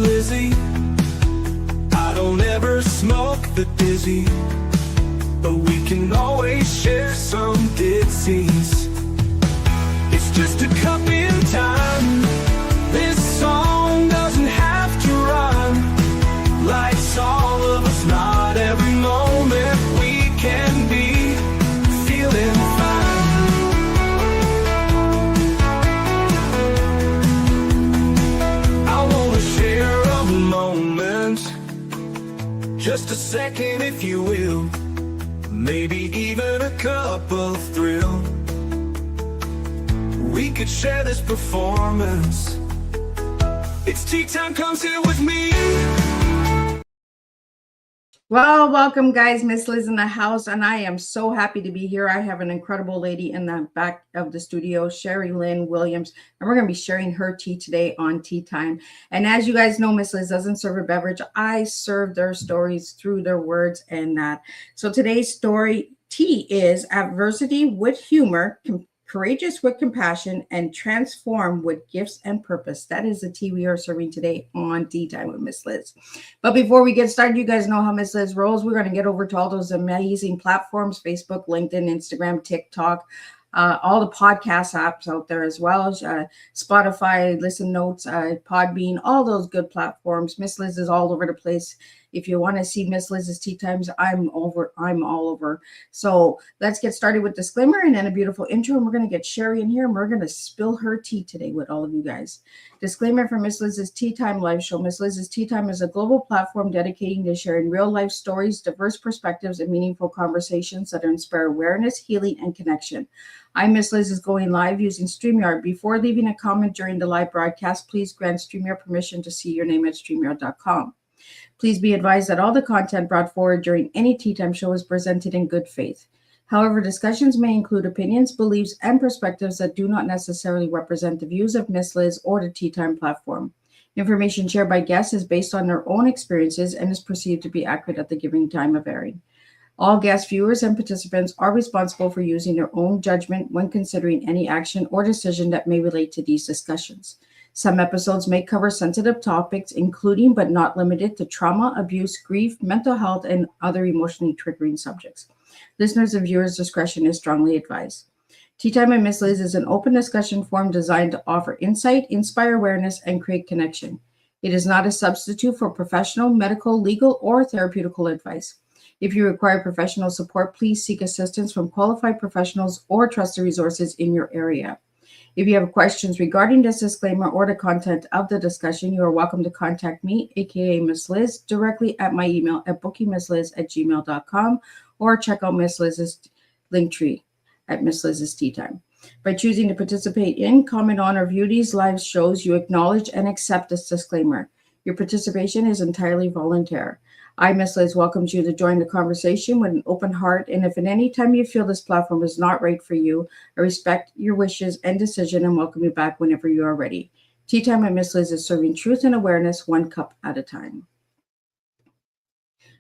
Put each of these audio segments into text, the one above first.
Lizzie. I don't ever smoke the dizzy, but we can always share some dixies. It's just a cup in time. This song doesn't have to run. Life's all of us, not every moment we can be feeling fine. I wanna share a moment, just a second if you will, maybe even a cup of thrill. We could share this performance. It's tea time, come sit with me. Well, welcome guys, Miss Liz in the house, and I am so happy to be here. I have an incredible lady in the back of the studio, Sherry Lynne Williams, and we're going to be sharing her tea today on Tea Time. And as you guys know, Miss Liz doesn't serve a beverage. I serve their stories through their words and that. So today's story, tea, is adversity with humor, courageous with compassion, and transform with gifts and purpose. That is the tea we are serving today on Tea Time with Miss Liz. But before we get started, you guys know how Miss Liz rolls. We're going to get over to all those amazing platforms, Facebook, LinkedIn, Instagram, TikTok, all the podcast apps out there as well, Spotify, Listen Notes, Podbean, all those good platforms. Miss Liz is all over the place. If you want to see Miss Liz's Tea Times, I'm all over. So let's get started with disclaimer and then a beautiful intro. And we're going to get Sherry in here and we're going to spill her tea today with all of you guys. Disclaimer for Miss Liz's Tea Time live show. Miss Liz's Tea Time is a global platform dedicating to sharing real life stories, diverse perspectives, and meaningful conversations that inspire awareness, healing, and connection. I'm Miss Liz is going live using StreamYard. Before leaving a comment during the live broadcast, please grant StreamYard permission to see your name at StreamYard.com. Please be advised that all the content brought forward during any Tea Time show is presented in good faith. However, discussions may include opinions, beliefs, and perspectives that do not necessarily represent the views of Miss Liz or the Tea Time platform. Information shared by guests is based on their own experiences and is perceived to be accurate at the given time of airing. All guest viewers and participants are responsible for using their own judgment when considering any action or decision that may relate to these discussions. Some episodes may cover sensitive topics, including but not limited to trauma, abuse, grief, mental health, and other emotionally triggering subjects. Listeners and viewers' discretion is strongly advised. Tea Time with Miss Liz is an open discussion forum designed to offer insight, inspire awareness, and create connection. It is not a substitute for professional, medical, legal, or therapeutical advice. If you require professional support, please seek assistance from qualified professionals or trusted resources in your area. If you have questions regarding this disclaimer or the content of the discussion, you are welcome to contact me, aka Miss Liz, directly at my email at bookingmissliz@gmail.com or check out Miss Liz's linktree at Miss Liz's Tea Time. By choosing to participate in, comment on, or view these live shows, you acknowledge and accept this disclaimer. Your participation is entirely voluntary. I, Miss Liz, welcomes you to join the conversation with an open heart, and if at any time you feel this platform is not right for you, I respect your wishes and decision and welcome you back whenever you are ready. Tea Time with Miss Liz is serving truth and awareness one cup at a time.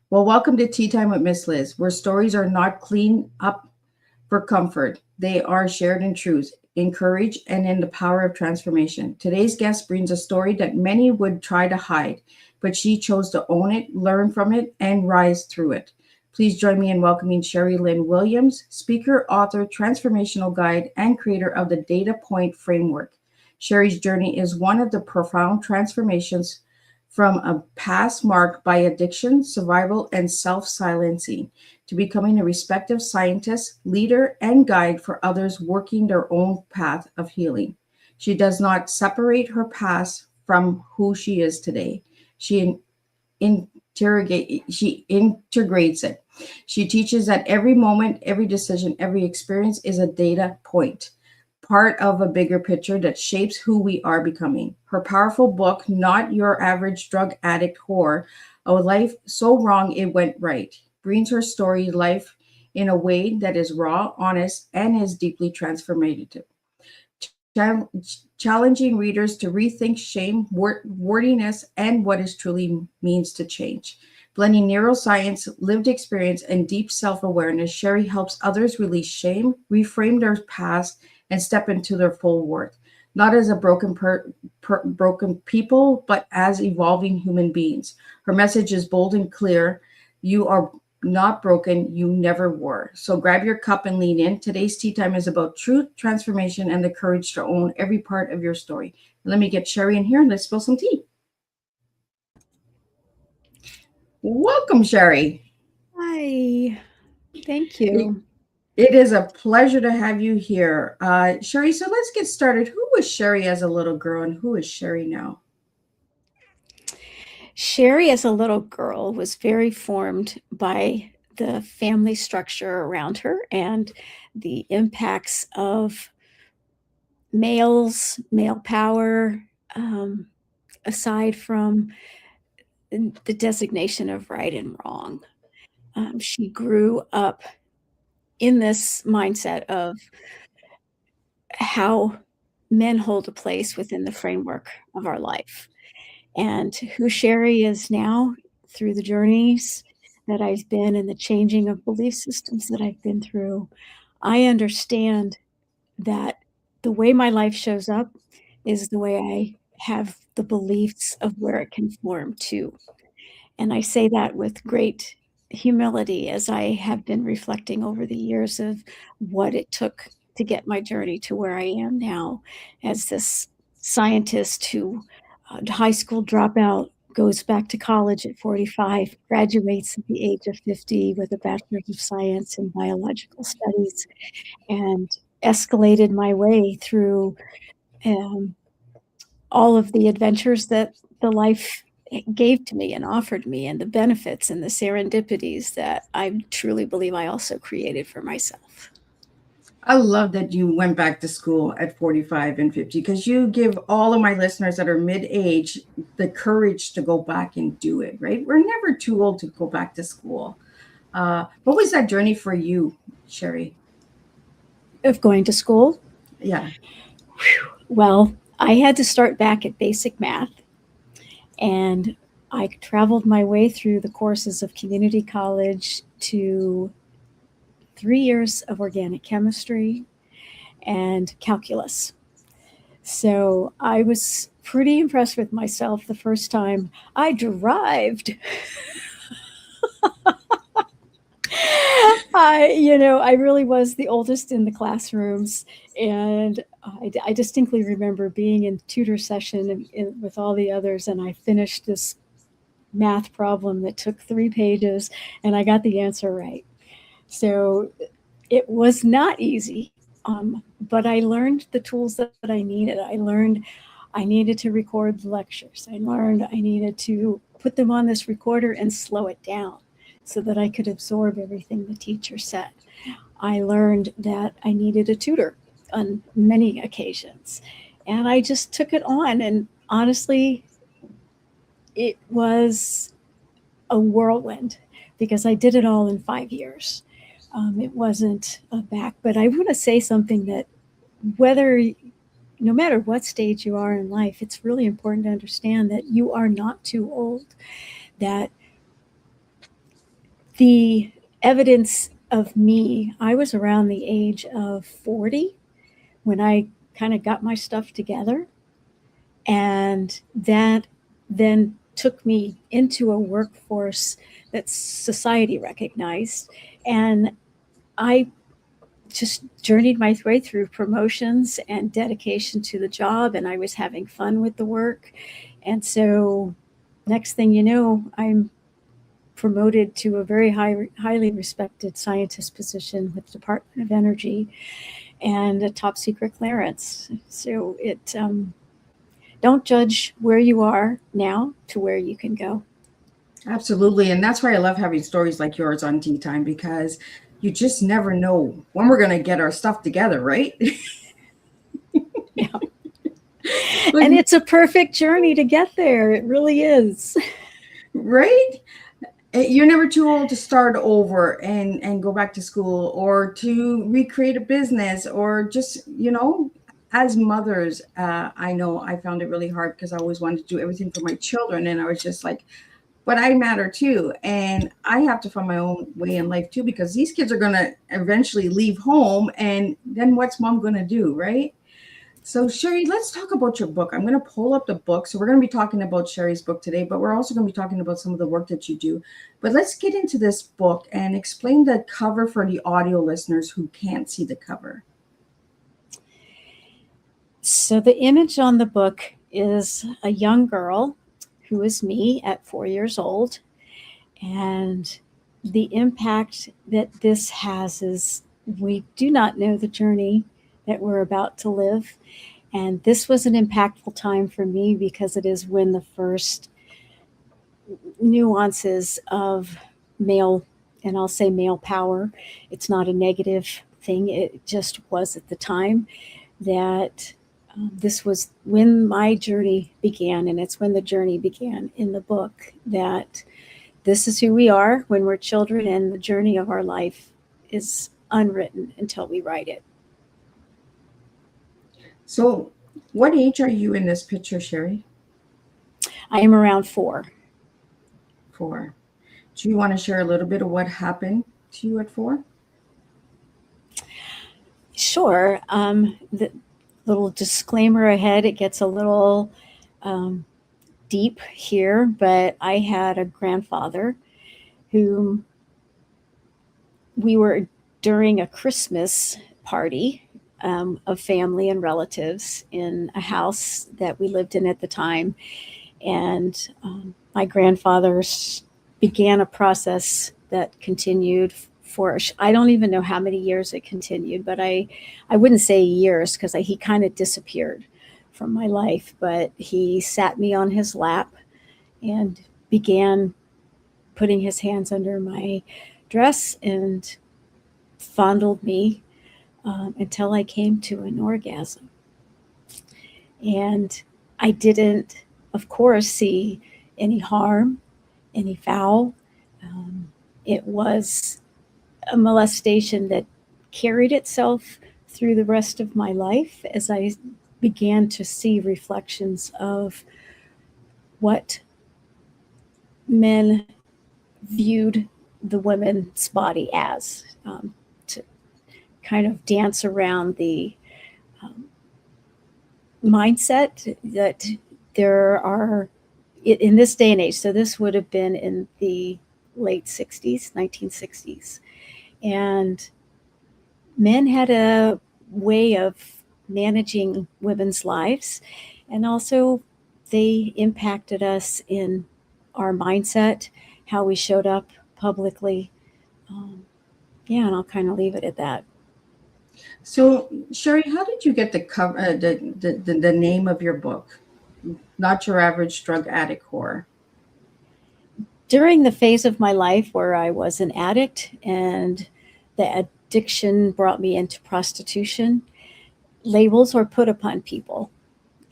Well, welcome to Tea Time with Miss Liz, where stories are not cleaned up for comfort. They are shared in truth, in courage, and in the power of transformation. Today's guest brings a story that many would try to hide, but she chose to own it, learn from it, and rise through it. Please join me in welcoming Sherry Lynne Williams, speaker, author, transformational guide, and creator of the Data Point Framework. Sherry's journey is one of the profound transformations from a past marked by addiction, survival, and self-silencing to becoming a respected scientist, leader, and guide for others working their own path of healing. She does not separate her past from who she is today. She integrates it. She teaches that every moment, every decision, every experience is a data point, part of a bigger picture that shapes who we are becoming. Her powerful book, Not Your Average Drug Addict Whore, A Life So Wrong It Went Right, brings her story to life in a way that is raw, honest, and is deeply transformative. Challenging readers to rethink shame, worthiness, and what it truly means to change. Blending neuroscience, lived experience, and deep self-awareness, Sherry helps others release shame, reframe their past, and step into their full worth. not as a broken people, but as evolving human beings. Her message is bold and clear. You are not broken. You never were. So grab your cup and lean in. Today's tea time is about truth, transformation, and the courage to own every part of your story. Let me get Sherry in here and let's spill some tea. Welcome, Sherry. Hi, thank you. It is a pleasure to have you here. Sherry, so let's get started. Who was Sherry as a little girl and who is Sherry now? Sherry, as a little girl, was very formed by the family structure around her and the impacts of male power, aside from the designation of right and wrong. She grew up in this mindset of how men hold a place within the framework of our life. And who Sherry is now, through the journeys that I've been and the changing of belief systems that I've been through, I understand that the way my life shows up is the way I have the beliefs of where it can form to. And I say that with great humility as I have been reflecting over the years of what it took to get my journey to where I am now as this scientist who high school dropout, goes back to college at 45, graduates at the age of 50 with a bachelor's of science in biological studies, and escalated my way through all of the adventures that the life gave to me and offered me, and the benefits and the serendipities that I truly believe I also created for myself. I love that you went back to school at 45 and 50 because you give all of my listeners that are mid-age the courage to go back and do it, right? We're never too old to go back to school. What was that journey for you, Sherry? Of going to school? Yeah. Well, I had to start back at basic math, and I traveled my way through the courses of community college to 3 years of organic chemistry and calculus. So I was pretty impressed with myself the first time I derived. I really was the oldest in the classrooms, and I distinctly remember being in tutor session with all the others, and I finished this math problem that took 3 pages, and I got the answer right. So it was not easy, but I learned the tools that I needed. I learned I needed to record the lectures. I learned I needed to put them on this recorder and slow it down so that I could absorb everything the teacher said. I learned that I needed a tutor on many occasions, and I just took it on. And honestly, it was a whirlwind because I did it all in 5 years. It wasn't a back, but I want to say something that no matter what stage you are in life, it's really important to understand that you are not too old, that the evidence of me, I was around the age of 40 when I kind of got my stuff together, and that then took me into a workforce that society recognized. And I just journeyed my way through promotions and dedication to the job, and I was having fun with the work. And so next thing you know, I'm promoted to a very highly respected scientist position with the Department of Energy and a top secret clearance. So don't judge where you are now to where you can go. Absolutely. And that's why I love having stories like yours on Teatime, because you just never know when we're going to get our stuff together, right? Yeah. And it's a perfect journey to get there. It really is. Right? You're never too old to start over and go back to school or to recreate a business or just, as mothers, I know I found it really hard because I always wanted to do everything for my children. And I was just like, but I matter too. And I have to find my own way in life too, because these kids are going to eventually leave home. And then what's mom going to do? Right. So Sherry, let's talk about your book. I'm going to pull up the book. So we're going to be talking about Sherry's book today, but we're also going to be talking about some of the work that you do. But let's get into this book and explain the cover for the audio listeners who can't see the cover. So the image on the book is a young girl who is me at 4 years old. And the impact that this has is we do not know the journey that we're about to live. And this was an impactful time for me because it is when the first nuances of male, and I'll say male power, it's not a negative thing, it just was at the time that this was when my journey began, and it's when the journey began in the book that this is who we are when we're children, and the journey of our life is unwritten until we write it. So what age are you in this picture, Sherry? I am around 4. 4. Do you want to share a little bit of what happened to you at 4? Sure. The little disclaimer ahead, it gets a little deep here, but I had a grandfather whom we were during a Christmas party of family and relatives in a house that we lived in at the time. And my grandfather began a process that continued for, I don't even know how many years it continued, but I wouldn't say years because he kind of disappeared from my life, but he sat me on his lap and began putting his hands under my dress and fondled me until I came to an orgasm. And I didn't, of course, see any harm, any foul. It was a molestation that carried itself through the rest of my life as I began to see reflections of what men viewed the woman's body as, to kind of dance around the mindset that there are in this day and age. So this would have been in the late 60s, 1960s. And men had a way of managing women's lives. And also they impacted us in our mindset, how we showed up publicly. And I'll kind of leave it at that. So Sherry, how did you get the cover, the name of your book? Not Your Average Drug Addict Whore. During the phase of my life where I was an addict and the addiction brought me into prostitution, labels were put upon people.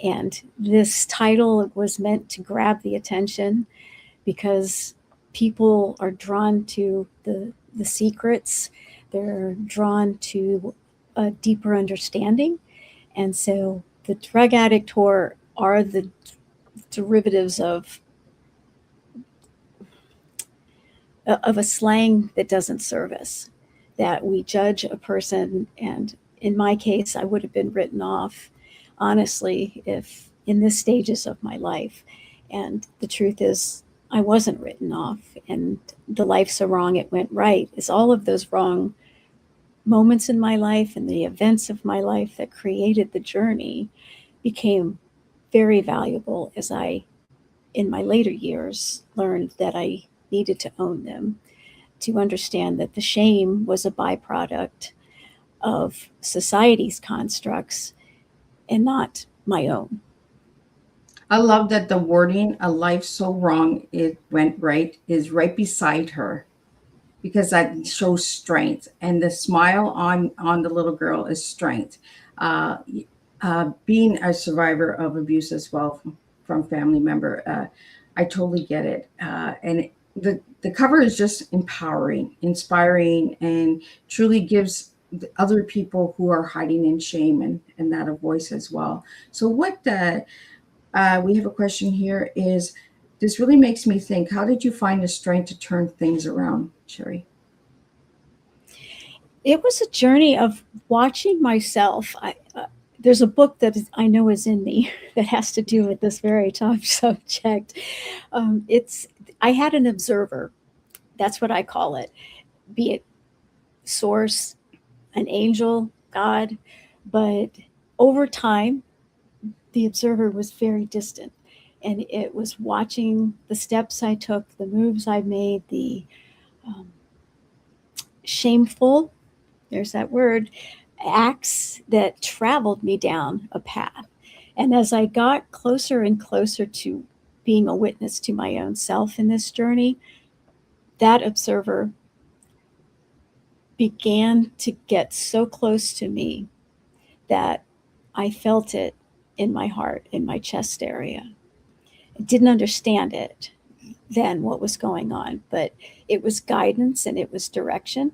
And this title was meant to grab the attention because people are drawn to the secrets. They're drawn to a deeper understanding. And so the drug addict whore are the derivatives of a slang that doesn't serve us, that we judge a person. And in my case, I would have been written off, honestly, if in this stages of my life. And the truth is, I wasn't written off. And the life so wrong it went right is all of those wrong moments in my life and the events of my life that created the journey became very valuable as I, in my later years, learned that I needed to own them, to understand that the shame was a byproduct of society's constructs and not my own. I love that the wording, a life so wrong it went right, is right beside her, because that shows strength. And the smile on the little girl is strength. Being a survivor of abuse as well from family member, I totally get it. And the cover is just empowering, inspiring, and truly gives other people who are hiding in shame and that a voice as well. So what we have a question here is, this really makes me think, how did you find the strength to turn things around, Sherry? It was a journey of watching myself. there's a book that I know is in me that has to do with this very tough subject. I had an observer. That's what I call it. Be it source, an angel, God, but over time, the observer was very distant, and it was watching the steps I took, the moves I made, the shameful, there's that word, acts that traveled me down a path. And as I got closer and closer to being a witness to my own self in this journey, that observer began to get so close to me that I felt it in my heart, in my chest area. I didn't understand it then, what was going on, but it was guidance and it was direction.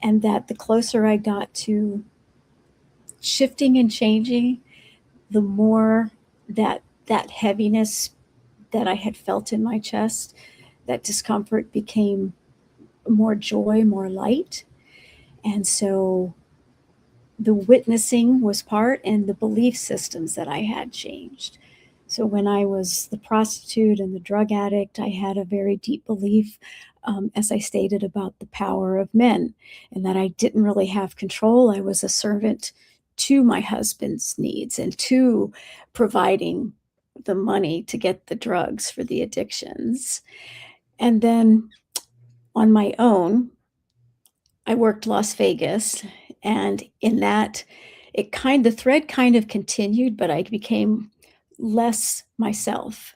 And that the closer I got to shifting and changing, the more that heaviness that I had felt in my chest, that discomfort became more joy, more light. And so the witnessing was part, and the belief systems that I had changed. So when I was the prostitute and the drug addict, I had a very deep belief, as I stated, about the power of men, and that I didn't really have control. I was a servant to my husband's needs and to providing the money to get the drugs for the addictions. And then on my own, I worked Las Vegas, and in that, the thread kind of continued, but I became less myself.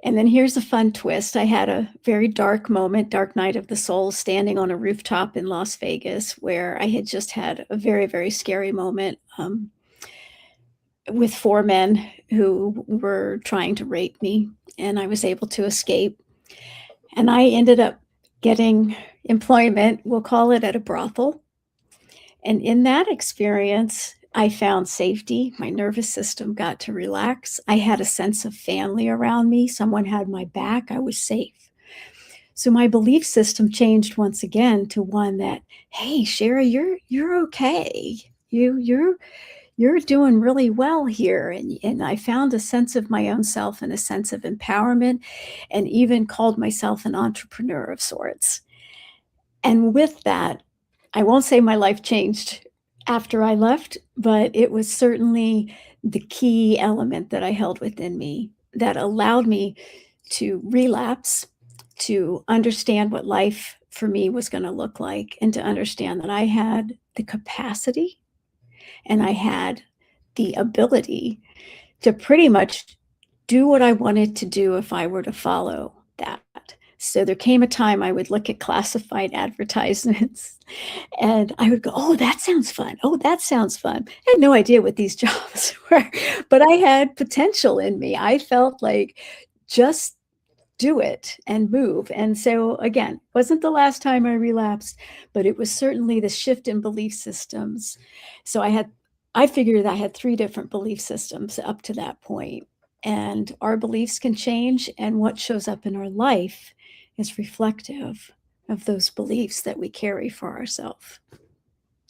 And then here's a fun twist. I had a very dark moment, dark night of the soul, standing on a rooftop in Las Vegas, where I had just had a very, very scary moment with 4 men who were trying to rape me, and I was able to escape. And I ended up getting employment, we'll call it, at a brothel. And in that experience, I found safety. My nervous system got to relax. I had a sense of family around me. Someone had my back. I was safe. So my belief system changed once again to one that, hey, Sherry, you're okay. You're doing really well here. And I found a sense of my own self and a sense of empowerment, and even called myself an entrepreneur of sorts. And with that, I won't say my life changed after I left, but it was certainly the key element that I held within me that allowed me to relapse, to understand what life for me was going to look like, and to understand that I had the capacity and I had the ability to pretty much do what I wanted to do if I were to follow that. So there came a time I would look at classified advertisements and I would go, oh, that sounds fun. Oh, that sounds fun. I had no idea what these jobs were, but I had potential in me. I felt like, just do it and move. And so again, wasn't the last time I relapsed, but it was certainly the shift in belief systems. So I figured I had 3 different belief systems up to that point. And our beliefs can change, and what shows up in our life is reflective of those beliefs that we carry for ourselves.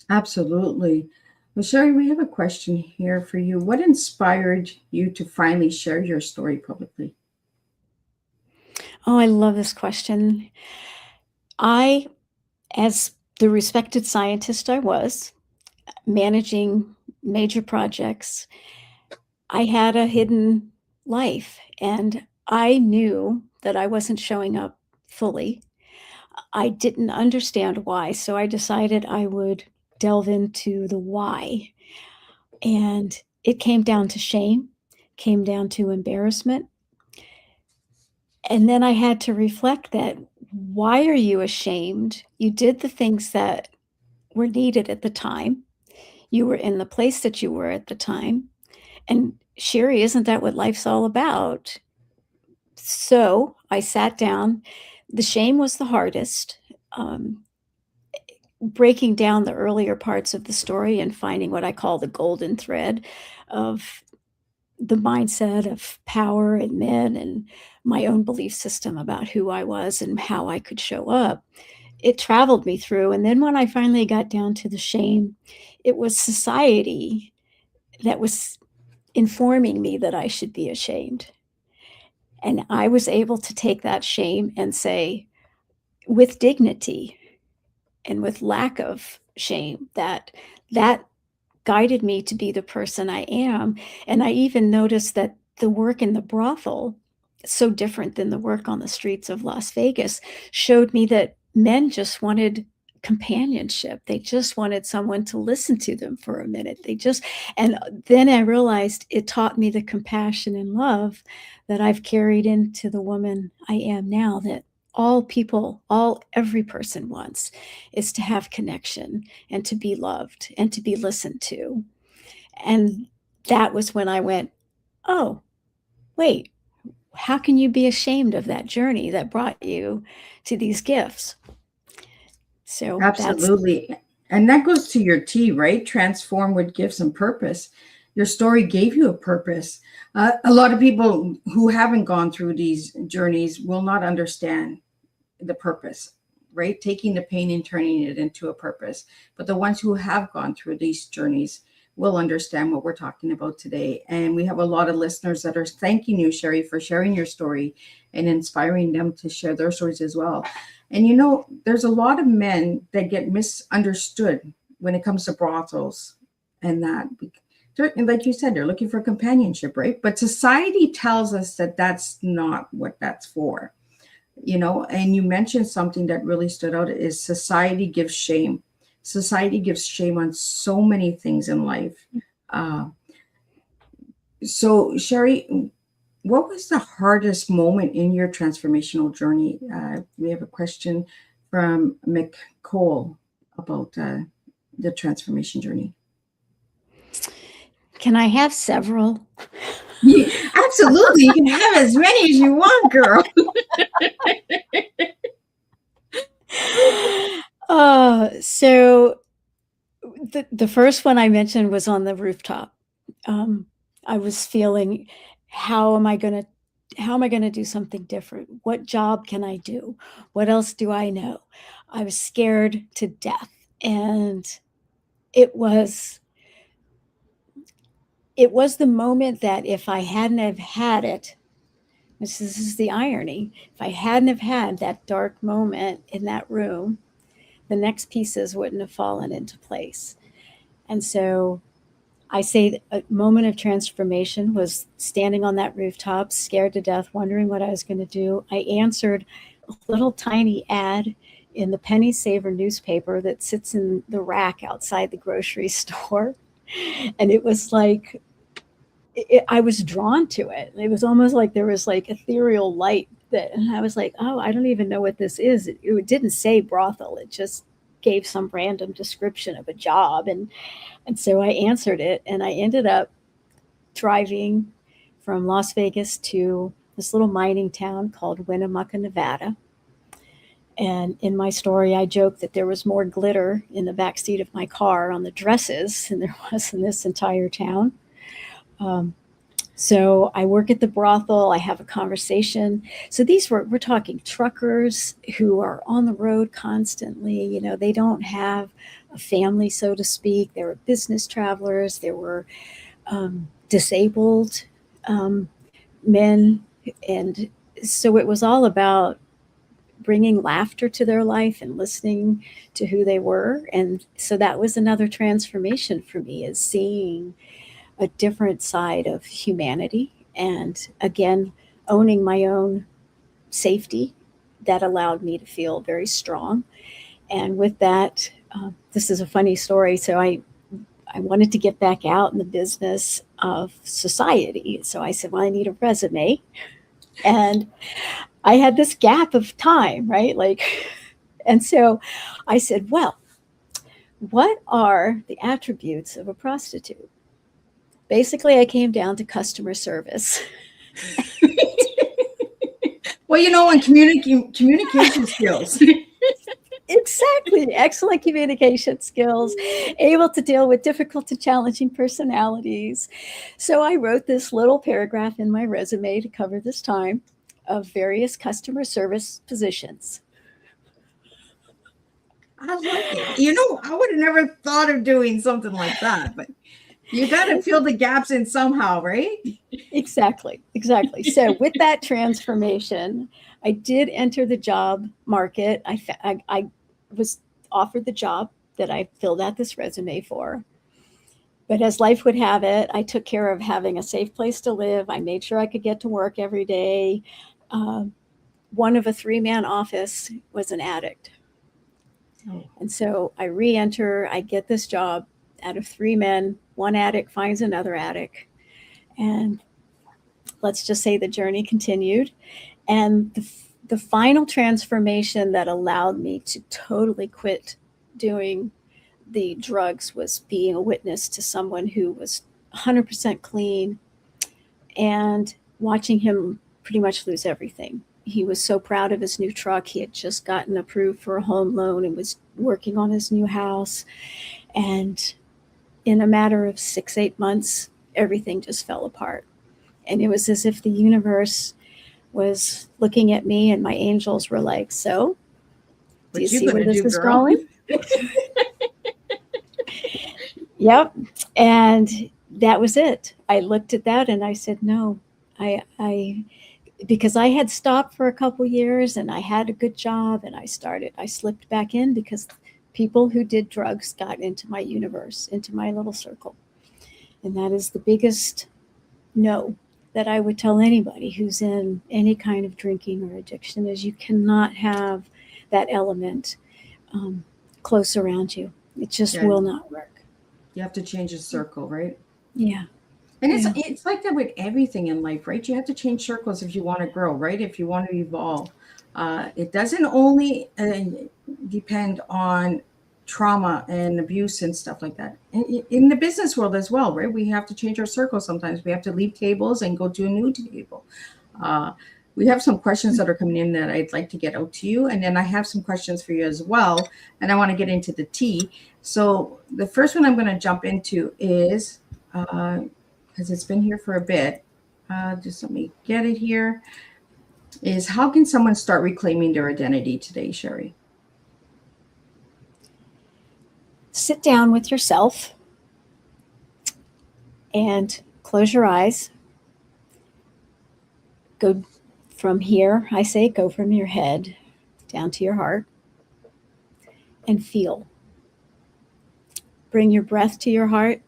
Absolutely. Well, Sherry, we have a question here for you. What inspired you to finally share your story publicly? Oh, I love this question. I, as the respected scientist I was, managing major projects, I had a hidden life, and I knew that I wasn't showing up fully. I didn't understand why, so I decided I would delve into the why. And it came down to shame, came down to embarrassment. And then I had to reflect that, why are you ashamed? You did the things that were needed at the time. You were in the place that you were at the time. And Sherry, isn't that what life's all about? So I sat down. The shame was the hardest. Breaking down the earlier parts of the story and finding what I call the golden thread of the mindset of power and men and my own belief system about who I was and how I could show up, it traveled me through. And then when I finally got down to the shame, it was society that was informing me that I should be ashamed. And I was able to take that shame and say, with dignity and with lack of shame, that guided me to be the person I am. And I even noticed that the work in the brothel, so different than the work on the streets of Las Vegas, showed me that men just wanted companionship. They just wanted someone to listen to them for a minute. And then I realized it taught me the compassion and love that I've carried into the woman I am now, that every person wants is to have connection and to be loved and to be listened to. And that was when I went, oh, wait, how can you be ashamed of that journey that brought you to these gifts? So absolutely. And that goes to your T, right? Transform with gifts and purpose. Your story gave you a purpose. A lot of people who haven't gone through these journeys will not understand the purpose, right? Taking the pain and turning it into a purpose. But the ones who have gone through these journeys will understand what we're talking about today. And we have a lot of listeners that are thanking you, Sherry, for sharing your story and inspiring them to share their stories as well. And you know, there's a lot of men that get misunderstood when it comes to brothels and that. And like you said, they're looking for companionship, right? But society tells us that that's not what that's for. You know, and you mentioned something that really stood out is society gives shame. Society gives shame on so many things in life. So Sherry, what was the hardest moment in your transformational journey? We have a question from Mick Cole about the transformation journey. Can I have several? Yeah, absolutely. You can have as many as you want, girl. So the first one I mentioned was on the rooftop. I was feeling, how am I going to do something different? What job can I do? What else do I know? I was scared to death. And it was the moment that if I hadn't have had it, this is the irony, if I hadn't have had that dark moment in that room, the next pieces wouldn't have fallen into place. And so I say a moment of transformation was standing on that rooftop, scared to death, wondering what I was going to do. I answered a little tiny ad in the Penny Saver newspaper that sits in the rack outside the grocery store. And it was like, I was drawn to it. It was almost like there was like ethereal light and I was like, oh, I don't even know what this is. It didn't say brothel. It just gave some random description of a job. And so I answered it, and I ended up driving from Las Vegas to this little mining town called Winnemucca, Nevada. And in my story, I joked that there was more glitter in the backseat of my car on the dresses than there was in this entire town. So I work at the brothel. I have a conversation. So we're talking truckers who are on the road constantly. You know, they don't have a family, so to speak. There were business travelers. There were disabled men. And so it was all about bringing laughter to their life and listening to who they were. And so that was another transformation for me, is seeing a different side of humanity. And again, owning my own safety, that allowed me to feel very strong. And with that, this is a funny story. So I wanted to get back out in the business of society. So I said, well, I need a resume. And I had this gap of time, right? And so I said, well, what are the attributes of a prostitute? Basically, I came down to customer service. Well, you know, and communication skills. Exactly. Excellent communication skills, able to deal with difficult and challenging personalities. So I wrote this little paragraph in my resume to cover this time of various customer service positions. I like it. You know, I would have never thought of doing something like that, but you got to fill the gaps in somehow, right? Exactly. So with that transformation, I did enter the job market. I was offered the job that I filled out this resume for. But as life would have it, I took care of having a safe place to live. I made sure I could get to work every day. One of a 3-man office was an addict. Oh. And so I re-enter, I get this job. Out of 3 men, one addict finds another addict. And let's just say the journey continued. And the final transformation that allowed me to totally quit doing the drugs was being a witness to someone who was 100% clean and watching him pretty much lose everything. He was so proud of his new truck. He had just gotten approved for a home loan and was working on his new house. And in a matter of 6-8 months, everything just fell apart. And it was as if the universe was looking at me and my angels were like, so, do you see where this is going? Yep. And that was it. I looked at that and I said, no, because I had stopped for a couple years and I had a good job and I slipped back in because people who did drugs got into my universe, into my little circle. And that is the biggest no that I would tell anybody who's in any kind of drinking or addiction is you cannot have that element close around you. It just will not work. You have to change the circle, right? Yeah. And it's like that with everything in life, right? You have to change circles if you want to grow, right? If you want to evolve. It doesn't only depend on trauma and abuse and stuff like that. In the business world as well, right? We have to change our circle sometimes. We have to leave tables and go to a new table. We have some questions that are coming in that I'd like to get out to you. And then I have some questions for you as well. And I want to get into the tea. So the first one I'm going to jump into is, because it's been here for a bit, just let me get it here, is how can someone start reclaiming their identity today, Sherry? Sit down with yourself and close your eyes. Go from here, I say, go from your head down to your heart and feel. Bring your breath to your heart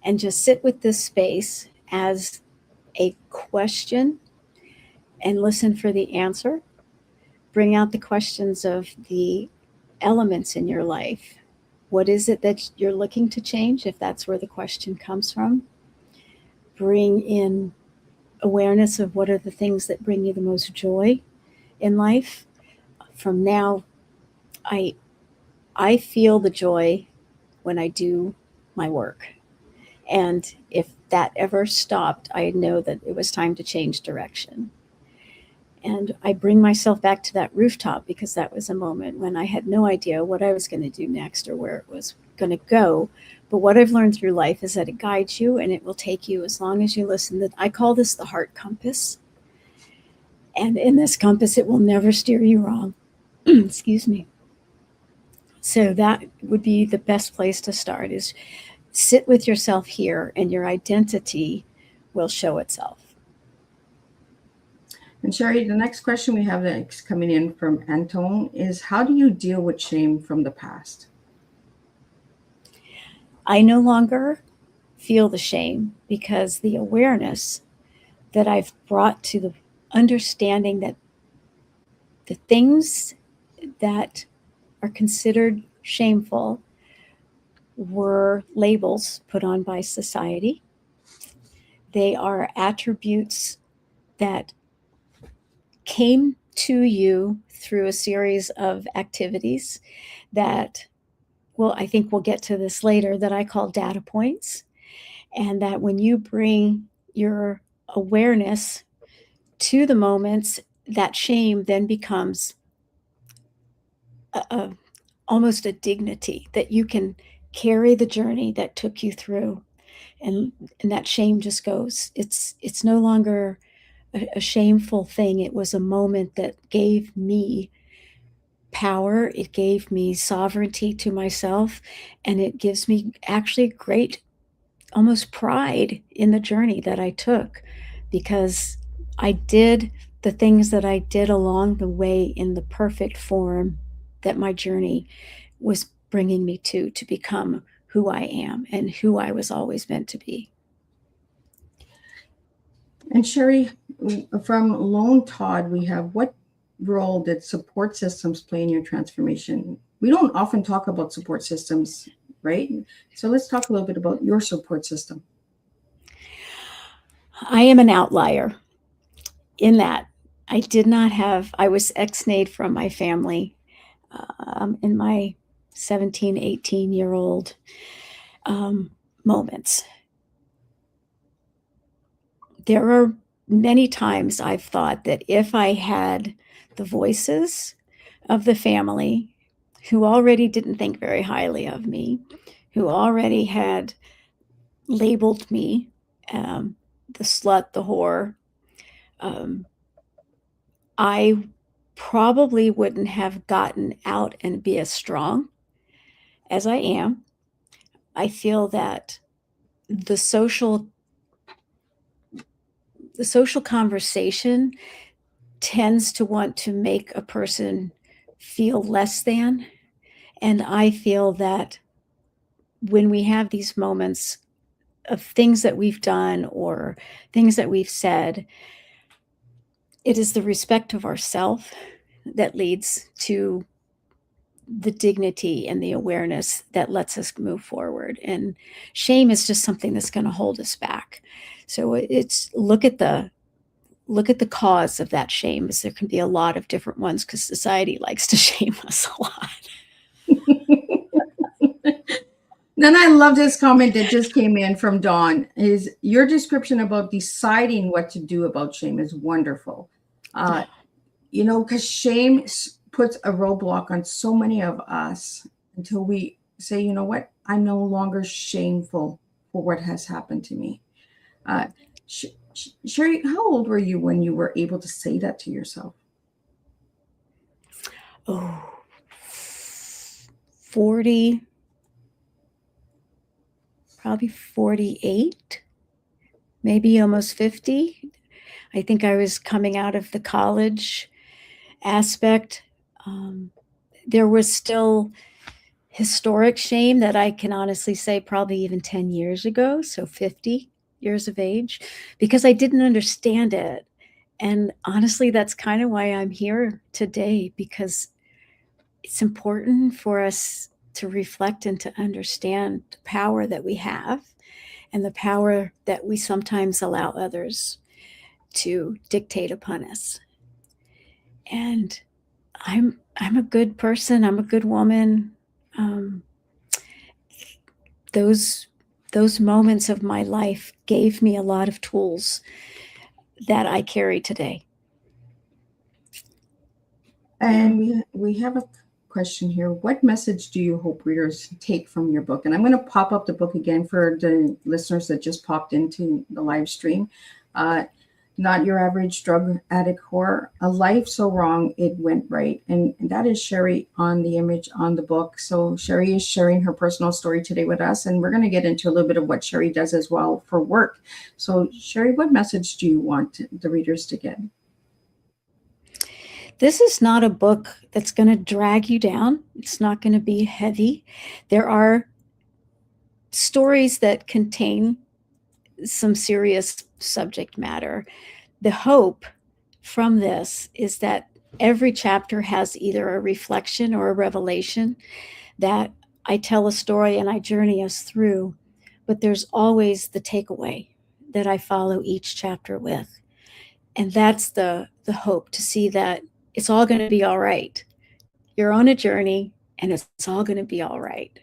and just sit with this space as a question and listen for the answer. Bring out the questions of the elements in your life. What is it that you're looking to change, if that's where the question comes from? Bring in awareness of what are the things that bring you the most joy in life. From now, I feel the joy when I do my work. And if that ever stopped, I know that it was time to change direction. And I bring myself back to that rooftop because that was a moment when I had no idea what I was going to do next or where it was going to go. But what I've learned through life is that it guides you and it will take you as long as you listen. That I call this the heart compass. And in this compass, it will never steer you wrong. Excuse me. So that would be the best place to start, is sit with yourself here and your identity will show itself. And Sherry, the next question we have that's coming in from Antone is, how do you deal with shame from the past? I no longer feel the shame because the awareness that I've brought to the understanding that the things that are considered shameful were labels put on by society. They are attributes that came to you through a series of activities that, well, I think we'll get to this later, that I call data points. And that when you bring your awareness to the moments, that shame then becomes almost a dignity, that you can carry the journey that took you through. And that shame just goes. It's no longer a shameful thing. It was a moment that gave me power. It gave me sovereignty to myself, and it gives me actually great, almost pride in the journey that I took, because I did the things that I did along the way in the perfect form that my journey was bringing me to become who I am and who I was always meant to be. And Sherry, from Lone Todd, we have, what role did support systems play in your transformation? We don't often talk about support systems, right? So let's talk a little bit about your support system. I am an outlier in that I was ex-nayed from my family in my 17, 18-year-old moments. There are many times I've thought that if I had the voices of the family who already didn't think very highly of me, who already had labeled me the slut, the whore, I probably wouldn't have gotten out and be as strong as I am. I feel that the social conversation tends to want to make a person feel less than. And I feel that when we have these moments of things that we've done or things that we've said, it is the respect of ourself that leads to the dignity and the awareness that lets us move forward. And shame is just something that's going to hold us back. So it's look at the cause of that shame, as there can be a lot of different ones, because society likes to shame us a lot. Then I love this comment that just came in from Dawn. Is your description about deciding what to do about shame is wonderful. Because shame puts a roadblock on so many of us until we say, you know what, I'm no longer shameful for what has happened to me. Sherry, how old were you when you were able to say that to yourself? Oh, 40, probably 48, maybe almost 50. I think I was coming out of the college aspect. There was still historic shame that I can honestly say probably even 10 years ago, so 50 years of age, because I didn't understand it. And honestly, that's kind of why I'm here today, because it's important for us to reflect and to understand the power that we have and the power that we sometimes allow others to dictate upon us. And I'm a good person. I'm a good woman. Those moments of my life gave me a lot of tools that I carry today. And we have a question here. What message do you hope readers take from your book? And I'm going to pop up the book again for the listeners that just popped into the live stream. Not Your Average Drug Addict Whore, A Life So Wrong It Went Right. And that is Sherry on the image on the book. So Sherry is sharing her personal story today with us, and we're going to get into a little bit of what Sherry does as well for work. So Sherry, what message do you want the readers to get? This is not a book that's going to drag you down. It's not going to be heavy. There are stories that contain some serious subject matter. The hope from this is that every chapter has either a reflection or a revelation, that I tell a story and I journey us through, but there's always the takeaway that I follow each chapter with. And that's the hope, to see that it's all going to be all right. You're on a journey and it's all going to be all right.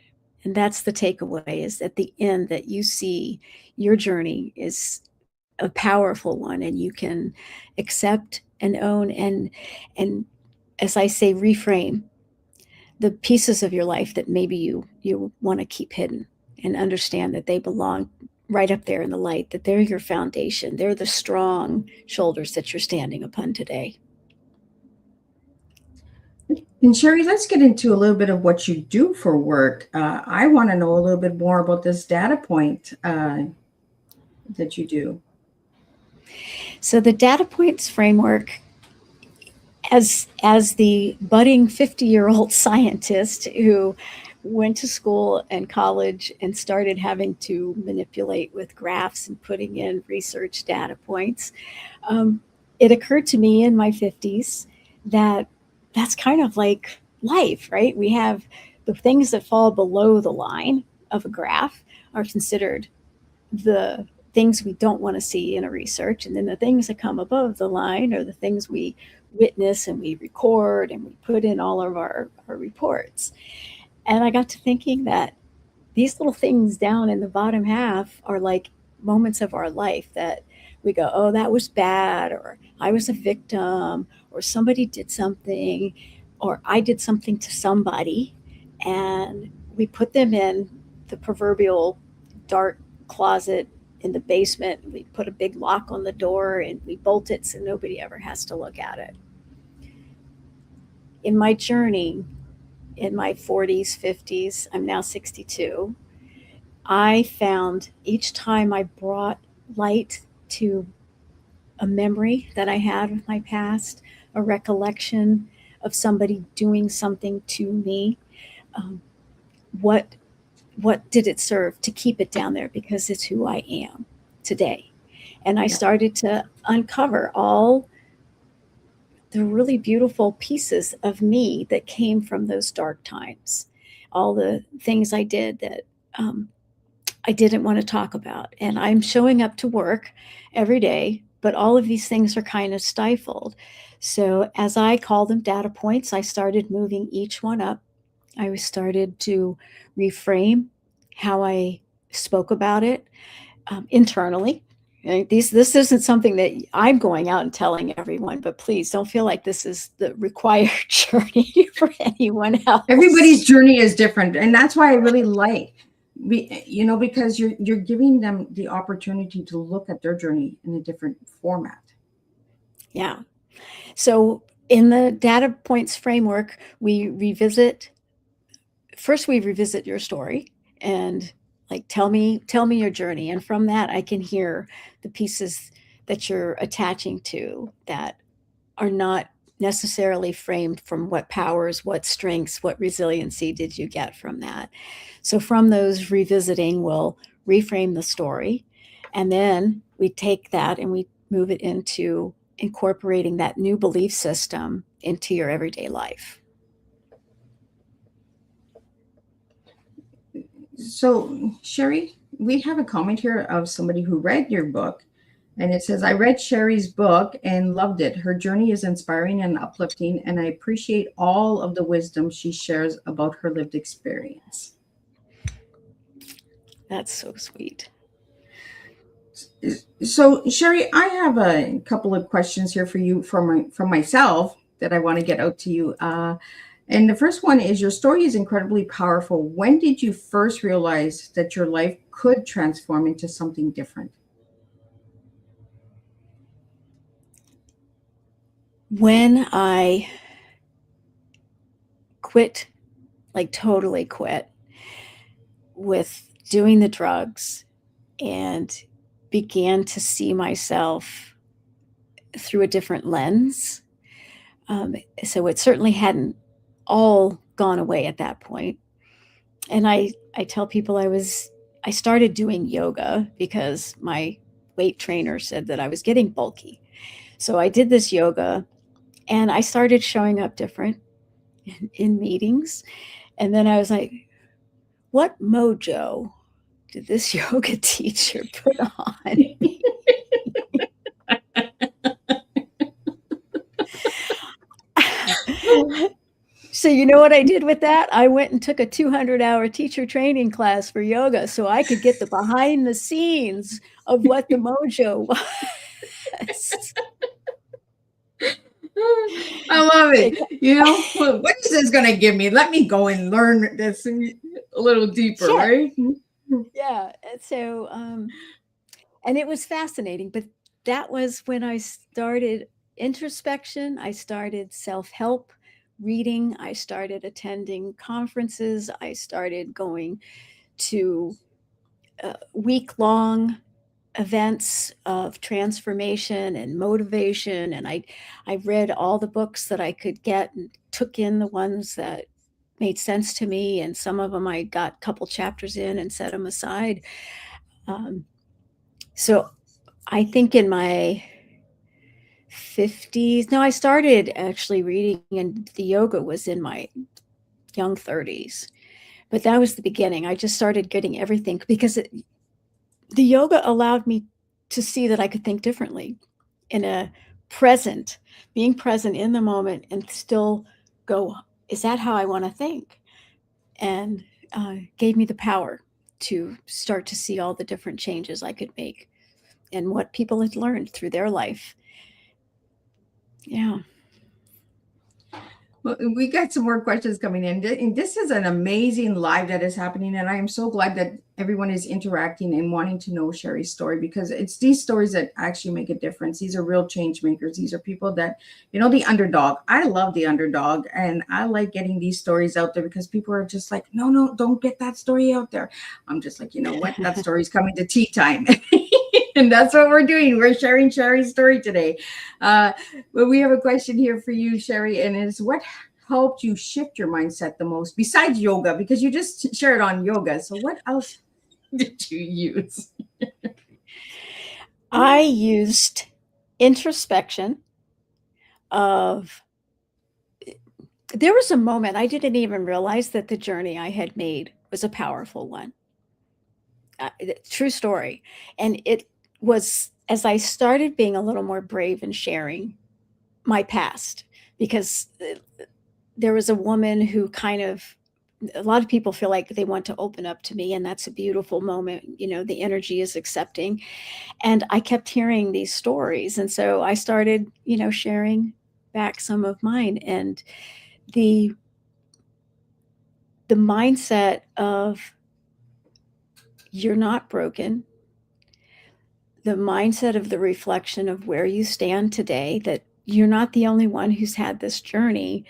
And that's the takeaway, is at the end that you see your journey is a powerful one, and you can accept and own and as I say, reframe the pieces of your life that maybe you want to keep hidden, and understand that they belong right up there in the light, that they're your foundation. They're the strong shoulders that you're standing upon today. And Sherry, let's get into a little bit of what you do for work. I want to know a little bit more about this data point that you do. So the data points framework, as the budding 50-year-old scientist who went to school and college and started having to manipulate with graphs and putting in research data points, it occurred to me in my 50s that that's kind of like life, right? We have the things that fall below the line of a graph are considered the things we don't want to see in a research. And then the things that come above the line are the things we witness and we record and we put in all of our reports. And I got to thinking that these little things down in the bottom half are like moments of our life that we go, oh, that was bad, or I was a victim, or somebody did something, or I did something to somebody. And we put them in the proverbial dark closet in the basement. We put a big lock on the door and we bolt it so nobody ever has to look at it. In my journey, in my 40s, 50s, I'm now 62, I found each time I brought light to a memory that I had of my past, a recollection of somebody doing something to me, what did it serve to keep it down there? Because it's who I am today. And I started to uncover all the really beautiful pieces of me that came from those dark times, all the things I did that I didn't want to talk about. And I'm showing up to work every day, but all of these things are kind of stifled. So as I call them data points, I started moving each one up. I started to reframe how I spoke about it internally. This isn't something that I'm going out and telling everyone, but please don't feel like this is the required journey for anyone else. Everybody's journey is different, and that's why I really like, because you're giving them the opportunity to look at their journey in a different format. Yeah. So in the data points framework, we revisit your story and like tell me your journey, and from that I can hear the pieces that you're attaching to that are not necessarily framed from what powers, what strengths, what resiliency did you get from that. So from those revisiting, we'll reframe the story, and then we take that and we move it into incorporating that new belief system into your everyday life. So, Sherry, we have a comment here of somebody who read your book, and it says, I read Sherry's book and loved it. Her journey is inspiring and uplifting, and I appreciate all of the wisdom she shares about her lived experience. That's so sweet. So, Sherry, I have a couple of questions here for you from myself that I want to get out to you. And the first one is, your story is incredibly powerful. When did you first realize that your life could transform into something different? When I quit, like totally quit with doing the drugs and began to see myself through a different lens. So it certainly hadn't all gone away at that point. And I tell people I started doing yoga because my weight trainer said that I was getting bulky. So I did this yoga and I started showing up different in meetings. And then I was like, what mojo did this yoga teacher put on me? So you know what I did with that? I went and took a 200-hour teacher training class for yoga so I could get the behind the scenes of what the mojo was. I love it. What is this going to give me? Let me go and learn this a little deeper, Yeah. right? Yeah. And so, and it was fascinating, but that was when I started introspection. I started self-help reading. I started attending conferences. I started going to week-long events of transformation and motivation. And I read all the books that I could get and took in the ones that made sense to me. And some of them I got a couple chapters in and set them aside. So I think in my 50s, no, I started actually reading, and the yoga was in my young 30s. But that was the beginning. I just started getting everything because the yoga allowed me to see that I could think differently in a being present in the moment and still go, is that how I want to think? And gave me the power to start to see all the different changes I could make and what people had learned through their life. Yeah. Well, we got some more questions coming in. And this is an amazing live that is happening. And I am so glad that everyone is interacting and wanting to know Sherry's story, because it's these stories that actually make a difference. These are real change makers. These are people that, the underdog. I love the underdog. And I like getting these stories out there because people are just like, no, don't get that story out there. I'm just like, you know what? That story's coming to tea time. And that's what we're doing. We're sharing Sherry's story today. But we have a question here for you, Sherry, and it's what helped you shift your mindset the most besides yoga? Because you just shared on yoga. So what else did you use? I used introspection there was a moment I didn't even realize that the journey I had made was a powerful one. True story. And it was as I started being a little more brave in sharing my past, because there was a woman who a lot of people feel like they want to open up to me, and that's a beautiful moment. The energy is accepting. And I kept hearing these stories. And so I started, sharing back some of mine, and the mindset of you're not broken, the mindset of the reflection of where you stand today, that you're not the only one who's had this journey,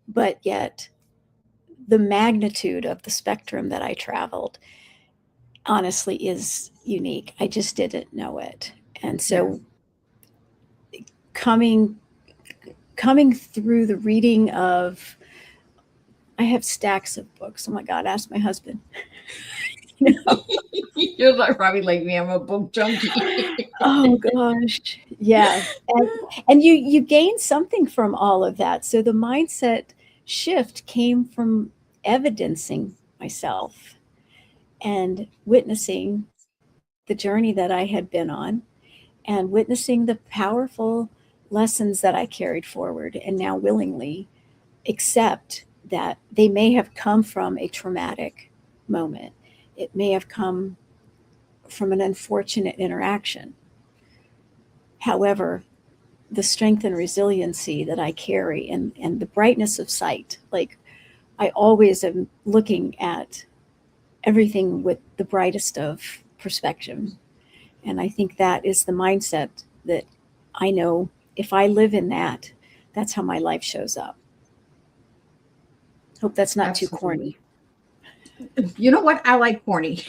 but yet the magnitude of the spectrum that I traveled honestly is unique. I just didn't know it. And so coming through the reading of, I have stacks of books. Oh my God, ask my husband. You're probably like me. I'm a book junkie. Oh gosh. Yeah. And you gain something from all of that. So the mindset shift came from evidencing myself and witnessing the journey that I had been on, and witnessing the powerful lessons that I carried forward, and now willingly accept that they may have come from a traumatic moment. It may have come from an unfortunate interaction. However, the strength and resiliency that I carry, and the brightness of sight, like I always am looking at everything with the brightest of perspective. And I think that is the mindset that I know if I live in that, that's how my life shows up. Hope that's not Absolutely. too corny. You know what? I like corny.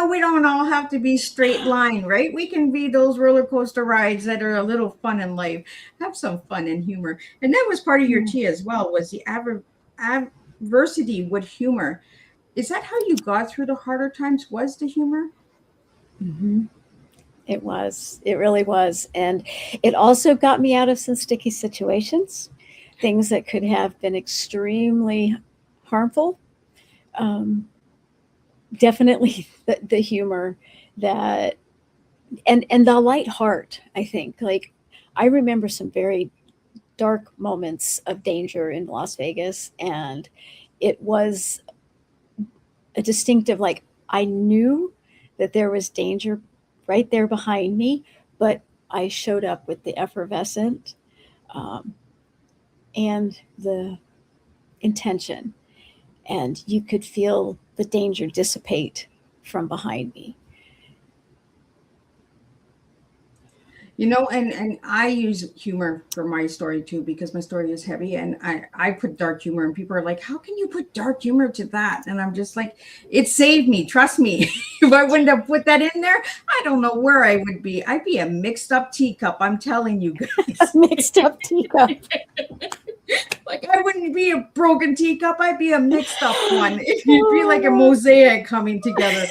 We don't all have to be straight line, right? We can be those roller coaster rides that are a little fun in life. Have some fun and humor. And that was part of your tea as well, was the adversity with humor. Is that how you got through the harder times, was the humor? Mm-hmm. It was. It really was. And it also got me out of some sticky situations, things that could have been extremely harmful. Definitely the humor that, and the light heart, I think. Like, I remember some very dark moments of danger in Las Vegas, and it was a distinctive, like, I knew that there was danger right there behind me, but I showed up with the effervescent and the intention, and you could feel the danger dissipate from behind me. You know, and I use humor for my story too, because my story is heavy, and I put dark humor, and people are like, how can you put dark humor to that? And I'm just like, it saved me, trust me. If I wouldn't have put that in there, I don't know where I would be. I'd be a mixed up teacup, I'm telling you guys. Mixed up teacup. Like, I wouldn't be a broken teacup, I'd be a mixed up one. It'd be like a mosaic coming together.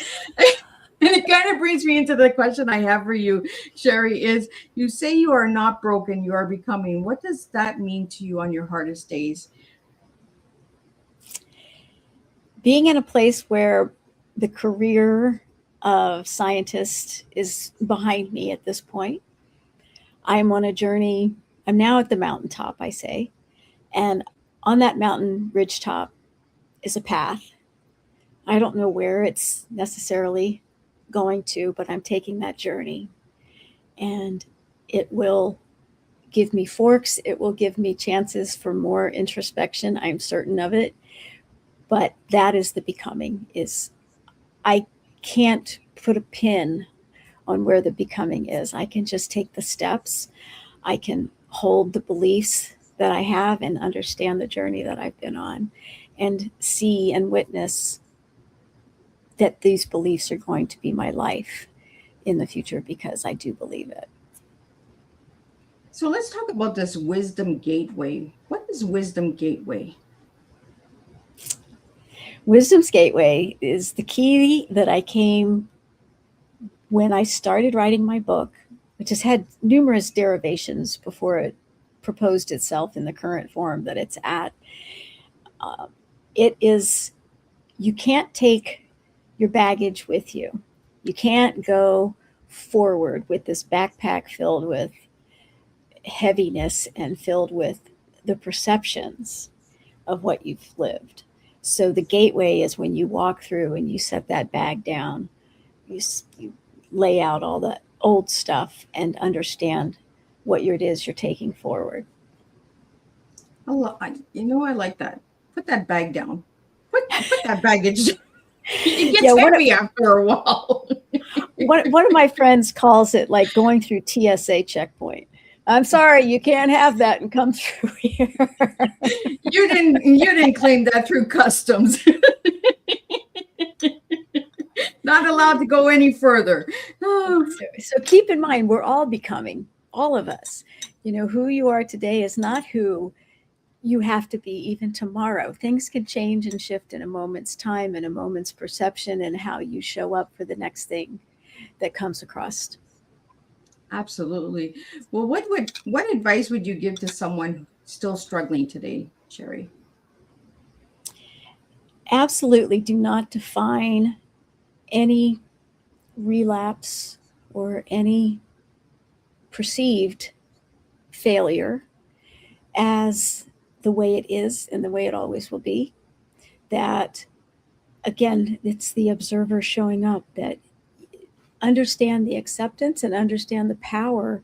And it kind of brings me into the question I have for you, Sherry, is you say you are not broken, you are becoming. What does that mean to you on your hardest days? Being in a place where the career of scientist is behind me at this point. I'm on a journey. I'm now at the mountaintop, I say. And on that mountain ridgetop is a path. I don't know where it's necessarily going to, but I'm taking that journey. And it will give me forks. It will give me chances for more introspection. I'm certain of it. But that is the becoming. Is I can't put a pin on where the becoming is. I can just take the steps. I can hold the beliefs that I have and understand the journey that I've been on, and see and witness that these beliefs are going to be my life in the future, because I do believe it. So let's talk about this wisdom gateway. What is wisdom gateway? Wisdom's gateway is the key that I came when I started writing my book, which has had numerous derivations before it proposed itself in the current form that it's at. It is, you can't take your baggage with you. You can't go forward with this backpack filled with heaviness and filled with the perceptions of what you've lived. So the gateway is when you walk through and you set that bag down, you lay out all the old stuff and understand what it is you're taking forward. I like that. Put that bag down. Put that baggage down. It gets heavy after a while. One of my friends calls it like going through TSA checkpoint. I'm sorry, you can't have that and come through here. You didn't claim that through customs. Not allowed to go any further. Oh. So keep in mind, we're all becoming, all of us. You know, who you are today is not who you have to be even tomorrow. Things can change and shift in a moment's time, and a moment's perception, and how you show up for the next thing that comes across. Absolutely. Well, what advice would you give to someone still struggling today, Sherry? Absolutely. Do not define any relapse or any perceived failure as the way it is and the way it always will be. That, again, it's the observer showing up. That understand the acceptance and understand the power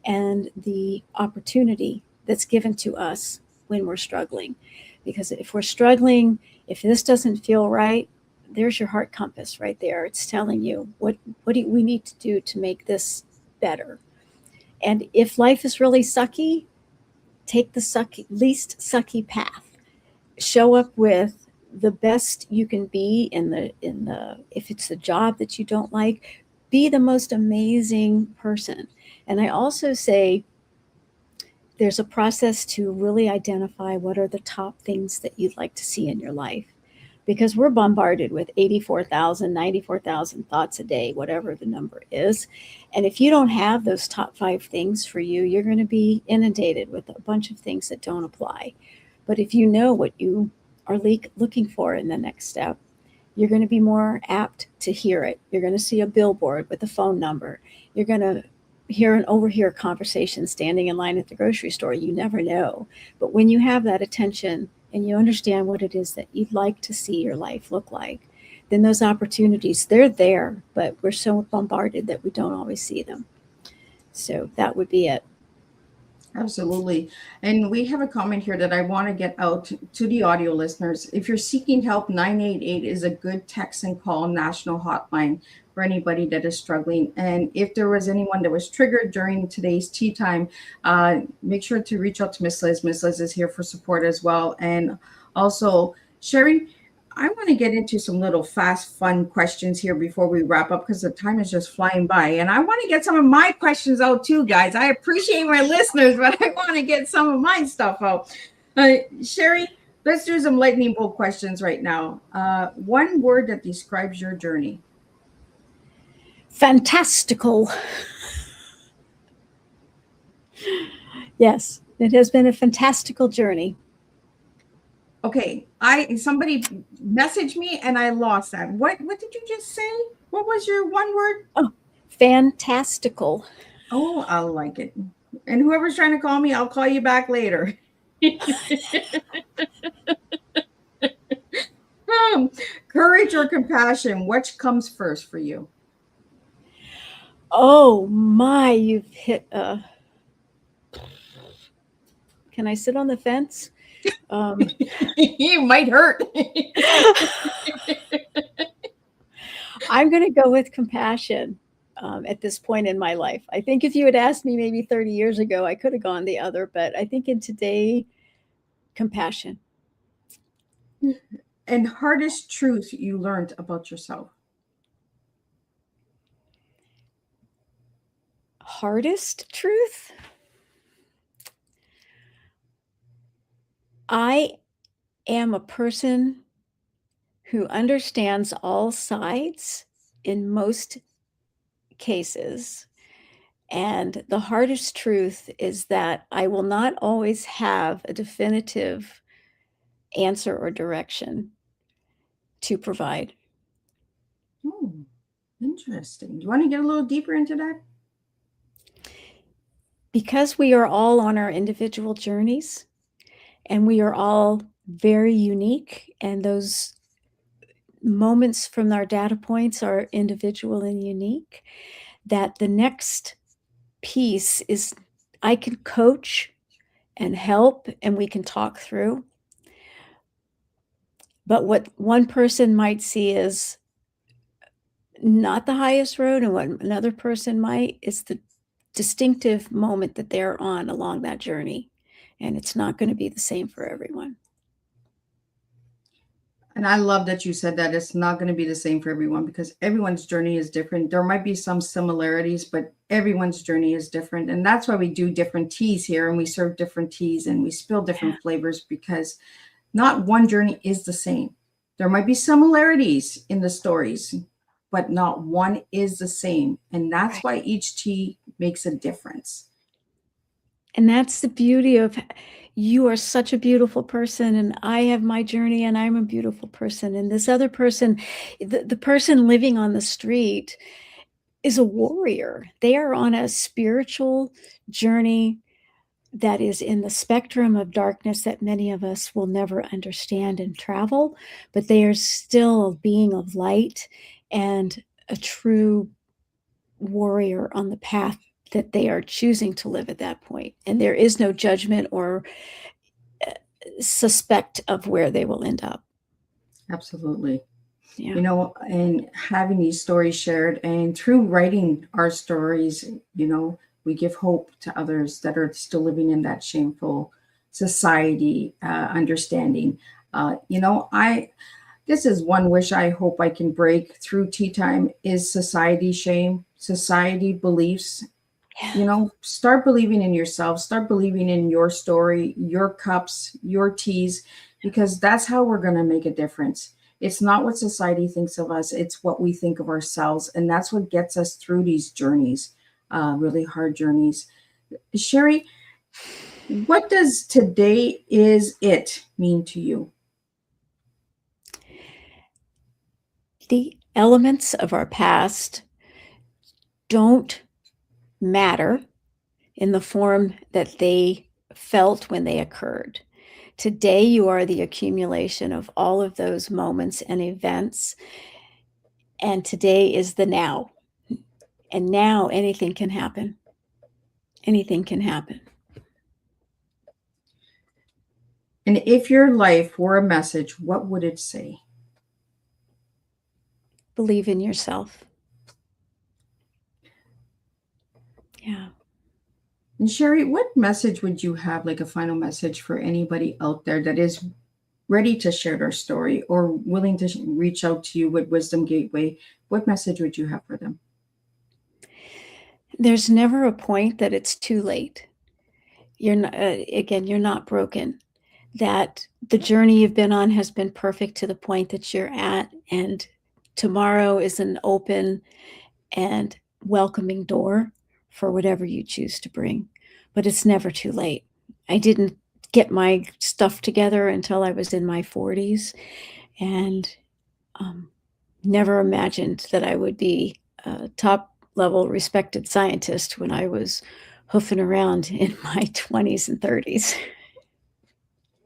and the opportunity that's given to us when we're struggling. Because if we're struggling, if this doesn't feel right, there's your heart compass right there. It's telling you what do we need to do to make this better. And if life is really sucky, take the least sucky path. Show up with the best you can be in the if it's the job that you don't like, be the most amazing person. And I also say there's a process to really identify what are the top things that you'd like to see in your life. Because we're bombarded with 84,000, 94,000 thoughts a day, whatever the number is. And if you don't have those top 5 things for you, you're going to be inundated with a bunch of things that don't apply. But if you know what you are looking for in the next step, you're going to be more apt to hear it. You're going to see a billboard with a phone number. You're going to hear an overhear conversation standing in line at the grocery store. You never know. But when you have that attention and you understand what it is that you'd like to see your life look like, then those opportunities, they're there, but we're so bombarded that we don't always see them. So that would be it. Absolutely. And we have a comment here that I want to get out to the audio listeners. If you're seeking help, 988 is a good text and call national hotline for anybody that is struggling. And if there was anyone that was triggered during today's tea time, make sure to reach out to Miss Liz. Miss Liz is here for support as well. And also, Sherry, I want to get into some little fast, fun questions here before we wrap up because the time is just flying by. And I want to get some of my questions out too, guys. I appreciate my listeners, but I want to get some of my stuff out. Sherry, let's do some lightning bolt questions right now. One word that describes your journey. Fantastical. Yes, it has been a fantastical journey. Okay, somebody messaged me and I lost that. What did you just say? What was your one word? Oh, fantastical. Oh, I like it. And whoever's trying to call me, I'll call you back later. Courage or compassion, which comes first for you? Oh my, you've hit a... Can I sit on the fence? It might hurt. I'm going to go with compassion at this point in my life. I think if you had asked me maybe 30 years ago, I could have gone the other, but I think in today, compassion. And hardest truth you learned about yourself? Hardest truth? I am a person who understands all sides in most cases. And the hardest truth is that I will not always have a definitive answer or direction to provide. Oh, interesting. Do you want to get a little deeper into that? Because we are all on our individual journeys and we are all very unique, and those moments from our data points are individual and unique, that the next piece is I can coach and help and we can talk through. But what one person might see is not the highest road, and what another person might is the distinctive moment that they're on along that journey. And it's not going to be the same for everyone. And I love that you said that it's not going to be the same for everyone because everyone's journey is different. There might be some similarities, but everyone's journey is different. And that's why we do different teas here and we serve different teas and we spill different flavors because not one journey is the same. There might be similarities in the stories, but not one is the same. And that's why each tea makes a difference. And that's the beauty of, you are such a beautiful person and I have my journey and I'm a beautiful person. And this other person, the person living on the street is a warrior. They are on a spiritual journey that is in the spectrum of darkness that many of us will never understand and travel, but they are still a being of light and a true warrior on the path that they are choosing to live at that point. And there is no judgment or suspect of where they will end up. Absolutely. Yeah. You know, and having these stories shared and through writing our stories, you know, we give hope to others that are still living in that shameful society, understanding. You know, this is one wish I hope I can break through tea time is society shame, society beliefs. You know, start believing in yourself, start believing in your story, your cups, your teas, because that's how we're going to make a difference. It's not what society thinks of us, it's what we think of ourselves. And that's what gets us through these journeys, really hard journeys. Sherry, what does today is it mean to you? The elements of our past don't matter in the form that they felt when they occurred. Today, you are the accumulation of all of those moments and events. And today is the now. And now anything can happen. Anything can happen. And if your life were a message, what would it say? Believe in yourself. Yeah. And Sherry, what message would you have, like a final message for anybody out there that is ready to share their story or willing to reach out to you with Wisdom Gateway? What message would you have for them? There's never a point that it's too late. You're not, again, you're not broken. That the journey you've been on has been perfect to the point that you're at, and tomorrow is an open and welcoming door for whatever you choose to bring. But it's never too late. I didn't get my stuff together until I was in my 40s, and never imagined that I would be a top level respected scientist when I was hoofing around in my 20s and 30s.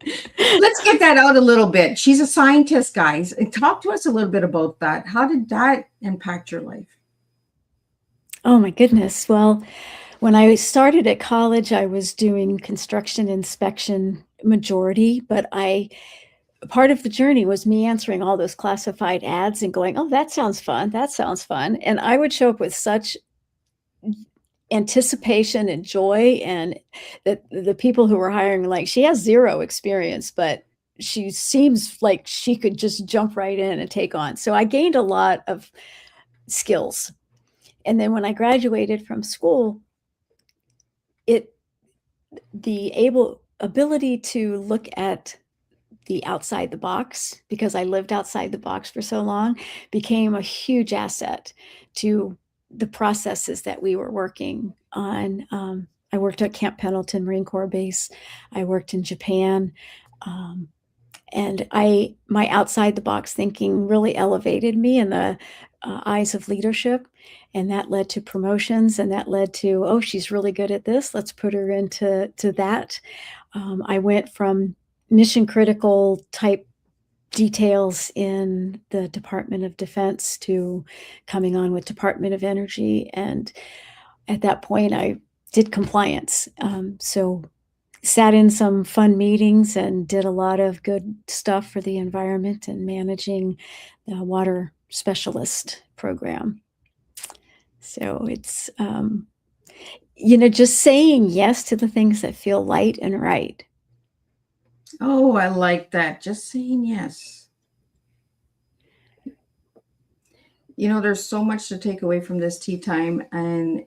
Let's get that out a little bit. She's a scientist, guys. And talk to us a little bit about that. How did that impact your life? Oh my goodness. Well, when I started at college, I was doing construction inspection majority, but part of the journey was me answering all those classified ads and going, oh, that sounds fun. That sounds fun. And I would show up with such anticipation and joy, and that the people who were hiring, like, she has zero experience, but she seems like she could just jump right in and take on. So I gained a lot of skills. And then when I graduated from school, the ability to look at the outside the box, because I lived outside the box for so long, became a huge asset to the processes that we were working on. I worked at Camp Pendleton Marine Corps Base. I worked in Japan. And my outside the box thinking really elevated me in the eyes of leadership. And that led to promotions, and that led to, oh, she's really good at this. Let's put her into that. I went from mission critical type details in the Department of Defense to coming on with Department of Energy. And at that point, I did compliance. So sat in some fun meetings and did a lot of good stuff for the environment and managing the water specialist program. So it's, just saying yes to the things that feel light and right. Oh, I like that. Just saying yes. There's so much to take away from this tea time, and,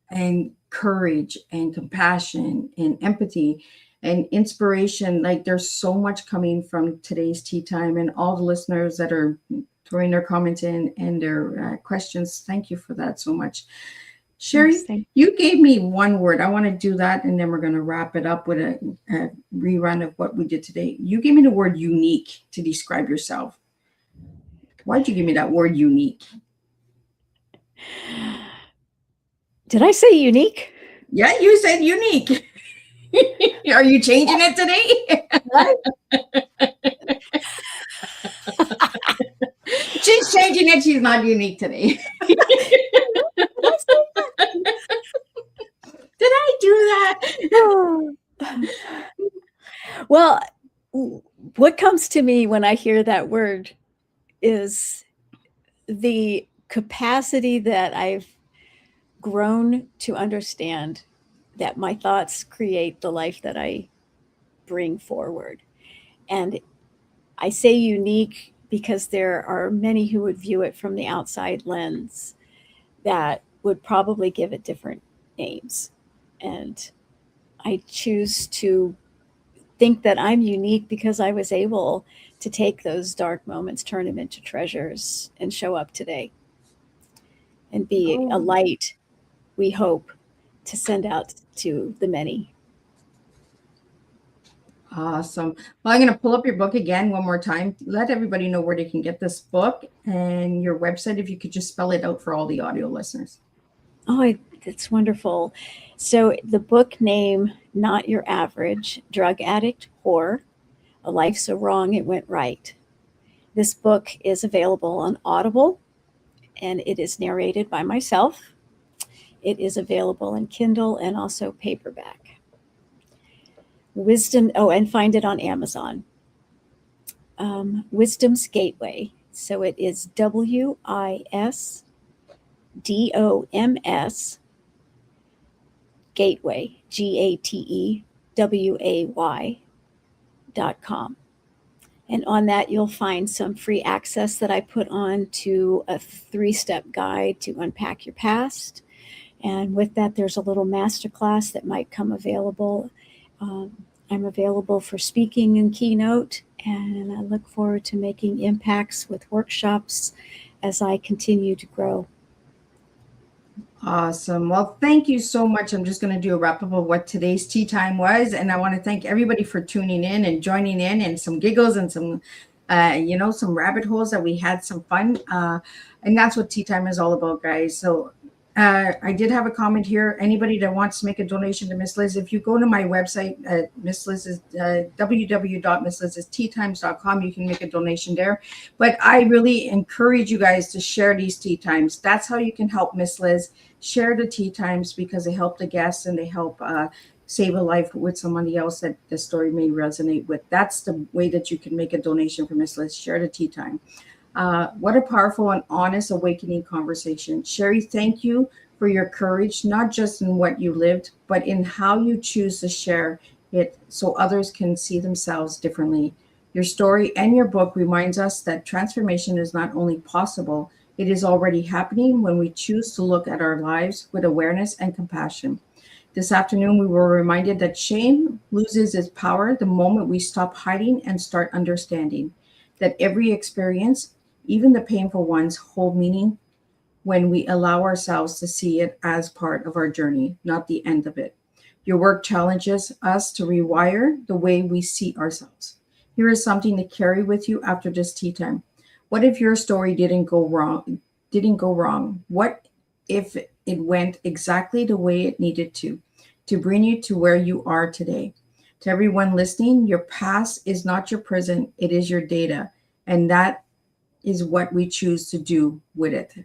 and courage and compassion and empathy and inspiration. Like, there's so much coming from today's tea time, and all the listeners that are throwing their comments in and their questions. Thank you for that so much. Sherry, Yes, you gave me one word. I want to do that, and then we're going to wrap it up with a rerun of what we did today. You gave me the word unique to describe yourself. Why'd you give me that word unique? Did I say unique? Yeah, you said unique. Are you changing it today? She's changing it. She's not unique today. Did I do that? Well, what comes to me when I hear that word is the capacity that I've grown to understand that my thoughts create the life that I bring forward. And I say unique because there are many who would view it from the outside lens that would probably give it different names. And I choose to think that I'm unique because I was able to take those dark moments, turn them into treasures, and show up today and be a light, we hope, to send out to the many. Awesome. Well, I'm going to pull up your book again one more time. Let everybody know where they can get this book and your website, if you could just spell it out for all the audio listeners. Oh, that's wonderful. So the book name, Not Your Average, Drug Addict Whore, A Life So Wrong It Went Right. This book is available on Audible, and it is narrated by myself. It is available in Kindle and also paperback. Wisdom, oh, and find it on Amazon. Wisdom's Gateway. So it is WISDOMS Gateway, GATEWAY.com. And on that, you'll find some free access that I put on to a 3-step guide to unpack your past. And with that, there's a little masterclass that might come available. I'm available for speaking and keynote, and I look forward to making impacts with workshops as I continue to grow. Awesome. Well, thank you so much. I'm just going to do a wrap up of what today's tea time was. And I want to thank everybody for tuning in and joining in, and some giggles and some, some rabbit holes that we had some fun. And that's what tea time is all about, guys. So I did have a comment here. Anybody that wants to make a donation to Miss Liz, if you go to my website at Miss Liz's www.misslizsteatimes.com, you can make a donation there. But I really encourage you guys to share these tea times. That's how you can help Miss Liz. Share the tea times, because they help the guests and they help save a life with somebody else that the story may resonate with. That's the way that you can make a donation for Miss Liz. Share the tea time. What a powerful and honest awakening conversation. Sherry, thank you for your courage, not just in what you lived, but in how you choose to share it so others can see themselves differently. Your story and your book reminds us that transformation is not only possible, it is already happening when we choose to look at our lives with awareness and compassion. This afternoon, we were reminded that shame loses its power the moment we stop hiding and start understanding. That every experience, even the painful ones, hold meaning when we allow ourselves to see it as part of our journey, not the end of it. Your work challenges us to rewire the way we see ourselves. Here is something to carry with you after this tea time. What if your story didn't go wrong? What if it went exactly the way it needed to bring you to where you are today? To everyone listening, your past is not your prison, it is your data. And that is what we choose to do with it.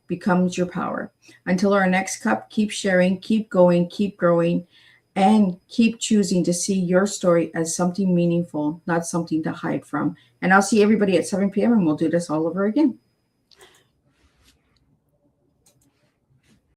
Becomes your power. Until our next cup, keep sharing, keep going, keep growing, and keep choosing to see your story as something meaningful, not something to hide from. And I'll see everybody at 7 p.m. and we'll do this all over again.